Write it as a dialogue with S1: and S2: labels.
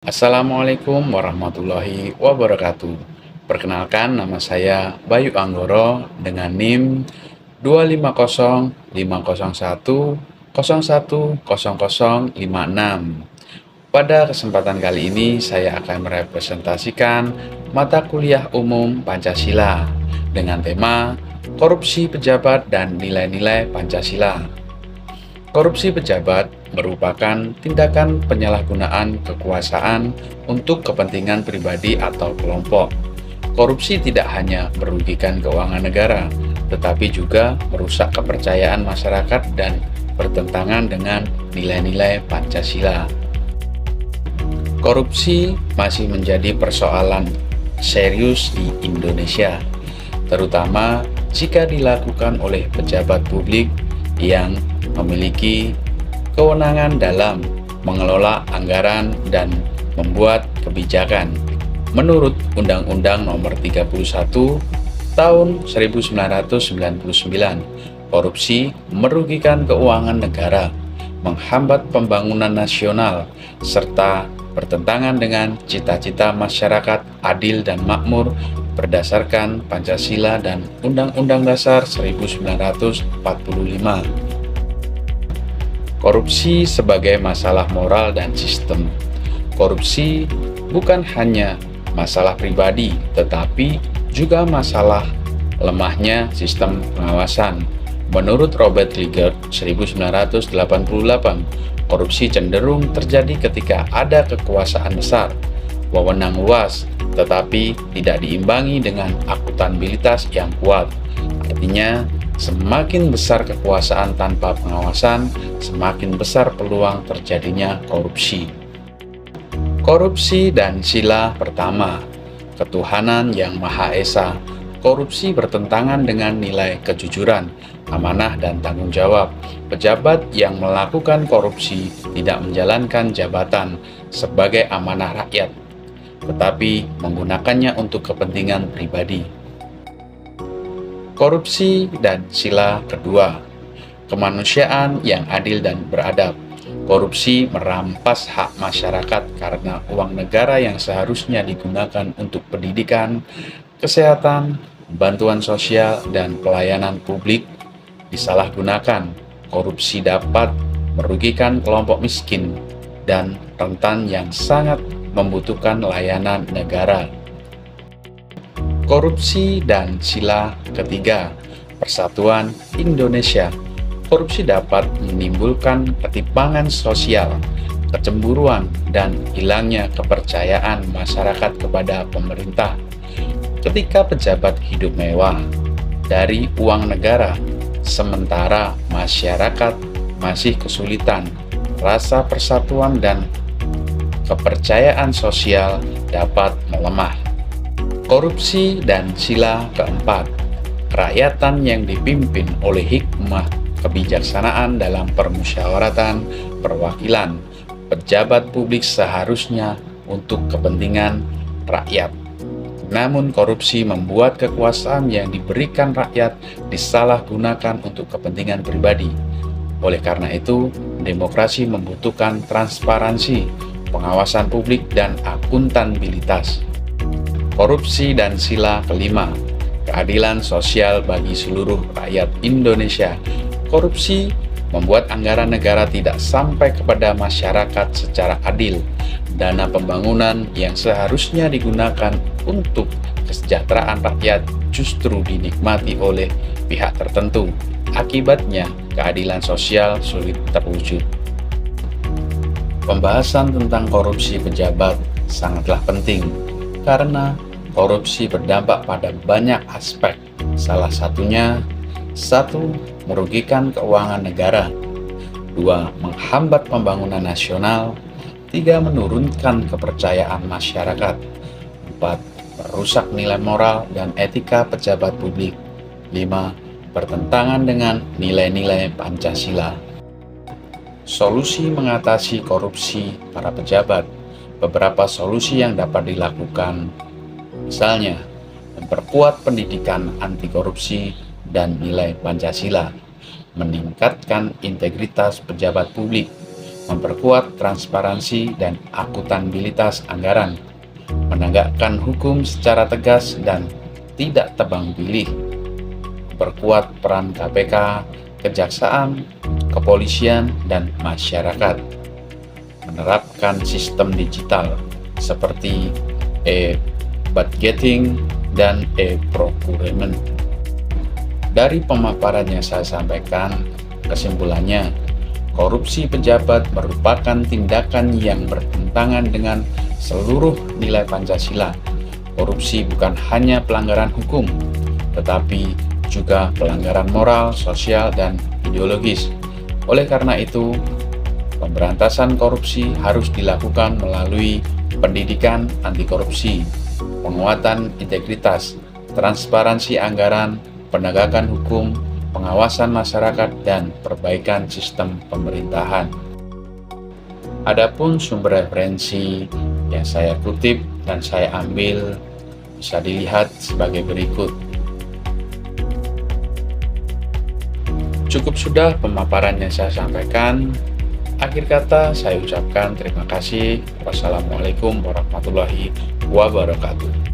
S1: Assalamualaikum warahmatullahi wabarakatuh. Perkenalkan, nama saya Bayu Anggoro dengan NIM 25050101056. Pada kesempatan kali ini saya akan merepresentasikan mata kuliah umum Pancasila dengan tema Korupsi Pejabat dan Nilai-nilai Pancasila. Korupsi pejabat merupakan tindakan penyalahgunaan kekuasaan untuk kepentingan pribadi atau kelompok. Korupsi tidak hanya merugikan keuangan negara, tetapi juga merusak kepercayaan masyarakat dan bertentangan dengan nilai-nilai Pancasila. Korupsi masih menjadi persoalan serius di Indonesia, terutama jika dilakukan oleh pejabat publik yang memiliki kewenangan dalam mengelola anggaran dan membuat kebijakan. Menurut Undang-Undang Nomor 31 Tahun 1999, korupsi merugikan keuangan negara, menghambat pembangunan nasional, serta bertentangan dengan cita-cita masyarakat adil dan makmur berdasarkan Pancasila dan Undang-Undang Dasar 1945. Korupsi sebagai masalah moral dan sistem. Korupsi bukan hanya masalah pribadi, tetapi juga masalah lemahnya sistem pengawasan. Menurut Robert Ligert 1988, korupsi cenderung terjadi ketika ada kekuasaan besar, wewenang luas, tetapi tidak diimbangi dengan akuntabilitas yang kuat. Artinya, semakin besar kekuasaan tanpa pengawasan, semakin besar peluang terjadinya korupsi. Korupsi dan sila pertama, ketuhanan yang Maha Esa. Korupsi bertentangan dengan nilai kejujuran, amanah, dan tanggung jawab. Pejabat yang melakukan korupsi tidak menjalankan jabatan sebagai amanah rakyat, tetapi menggunakannya untuk kepentingan pribadi. Korupsi dan sila kedua, kemanusiaan yang adil dan beradab. Korupsi merampas hak masyarakat karena uang negara yang seharusnya digunakan untuk pendidikan, kesehatan, bantuan sosial, dan pelayanan publik disalahgunakan. Korupsi dapat merugikan kelompok miskin dan rentan yang sangat membutuhkan layanan negara. Korupsi dan sila ketiga, persatuan Indonesia. Korupsi dapat menimbulkan ketimpangan sosial, kecemburuan, dan hilangnya kepercayaan masyarakat kepada pemerintah. Ketika pejabat hidup mewah dari uang negara, sementara masyarakat masih kesulitan, rasa persatuan dan kepercayaan sosial dapat melemah. Korupsi dan sila keempat, kerakyatan yang dipimpin oleh hikmah kebijaksanaan dalam permusyawaratan perwakilan. Pejabat publik seharusnya untuk kepentingan rakyat. Namun korupsi membuat kekuasaan yang diberikan rakyat disalahgunakan untuk kepentingan pribadi. Oleh karena itu, demokrasi membutuhkan transparansi, pengawasan publik, dan akuntabilitas. Korupsi dan sila kelima, keadilan sosial bagi seluruh rakyat Indonesia. Korupsi membuat anggaran negara tidak sampai kepada masyarakat secara adil. Dana pembangunan yang seharusnya digunakan untuk kesejahteraan rakyat justru dinikmati oleh pihak tertentu. Akibatnya, keadilan sosial sulit terwujud. Pembahasan tentang korupsi pejabat sangatlah penting karena korupsi berdampak pada banyak aspek. Salah satunya, 1. Merugikan keuangan negara. 2. Menghambat pembangunan nasional. 3. Menurunkan kepercayaan masyarakat. 4. Merusak nilai moral dan etika pejabat publik. 5. Bertentangan dengan nilai-nilai Pancasila. Solusi mengatasi korupsi para pejabat. Beberapa solusi yang dapat dilakukan, misalnya, memperkuat pendidikan anti korupsi dan nilai Pancasila, meningkatkan integritas pejabat publik, memperkuat transparansi dan akuntabilitas anggaran, menegakkan hukum secara tegas dan tidak tebang pilih, memperkuat peran KPK, kejaksaan, kepolisian, dan masyarakat, menerapkan sistem digital seperti e-budgeting dan e-procurement. Dari pemaparan yang saya sampaikan, kesimpulannya, korupsi pejabat merupakan tindakan yang bertentangan dengan seluruh nilai Pancasila. Korupsi bukan hanya pelanggaran hukum, tetapi juga pelanggaran moral, sosial, dan ideologis. Oleh karena itu, pemberantasan korupsi harus dilakukan melalui pendidikan anti korupsi, penguatan integritas, transparansi anggaran, penegakan hukum, pengawasan masyarakat, dan perbaikan sistem pemerintahan. Adapun sumber referensi yang saya kutip dan saya ambil bisa dilihat sebagai berikut. Cukup sudah pemaparan yang saya sampaikan. Akhir kata saya ucapkan terima kasih. Wassalamualaikum warahmatullahi wabarakatuh.